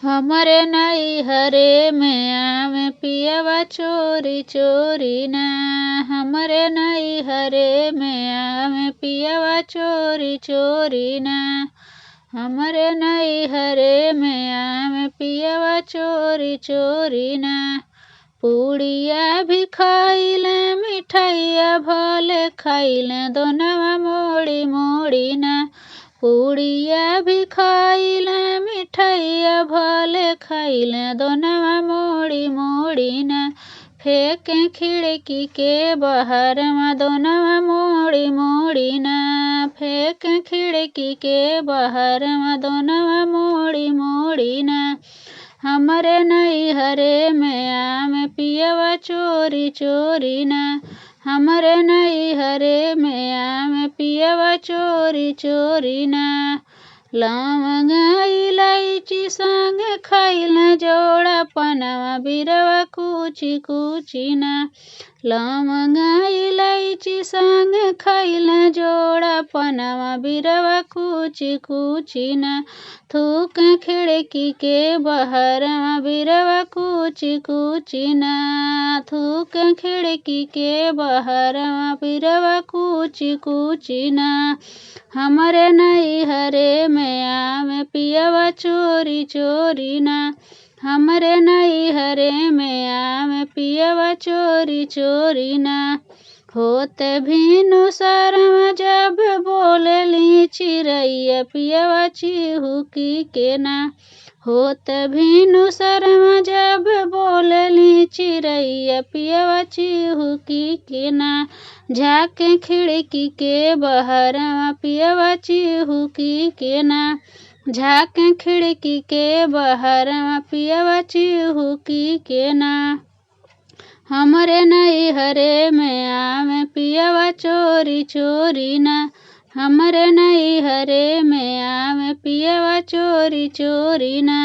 हमरे नैहरे में आवे पियवा चोरी चोरी ना। हमरे नैहरे में आवे पियवा चोरी चोरी ना। हमरे नैहरे में आवे पियवा चोरी चोरी ना। पूड़िया भी खाइले मिठाइया भले खाइले दोनवा मोड़ी मोड़ी ना। पूड़िया भी खाइले मिठाइया भले खाइले दोनवा मोड़ी मोड़ी ना। फेंके खिड़की के बाहर में दोनवा मोड़ी मोड़ी ना। फेंके खिड़की के बाहर में दोनवा मोड़ी मोड़ी ना। हमरे नैहरे में आवे पियवा चोरी चोरी ना। हमरे नैहरे में आवे पियवा चोरी चोरी ना। लवंग इलायची संग खाइले जोड़ा पनवा बिरवा कुची कुची ना। लवंग इलायची संग खाइले जोड़ा पनवा बिरवा कुची कुची ना। थूक खिड़की के बाहर बिरवा कुची कुची ना। थूक खिड़की के बाहर बिरवा कुची कुची ना। हमरे नैहरे में आवे पियवा चोरी चोरी ना। हमरे नैहरे में आवे पियवा चोरी चोरी ना। होते भीनु शर्म जब बोलेली चिरैया पियवा चिहुकी के ना। होते भीनु शर्म जब बोलेली चिरैया पियवा चिहुकी के ना। झाके खिड़की के बाहर पियवा चिहुकी के ना। झाके खिड़की के बाहर पियवा चिहुकी के ना। हमरे नैहरे में आवे पियवा चोरी चोरी ना। हमरे नैहरे में आवे पियवा चोरी चोरी ना।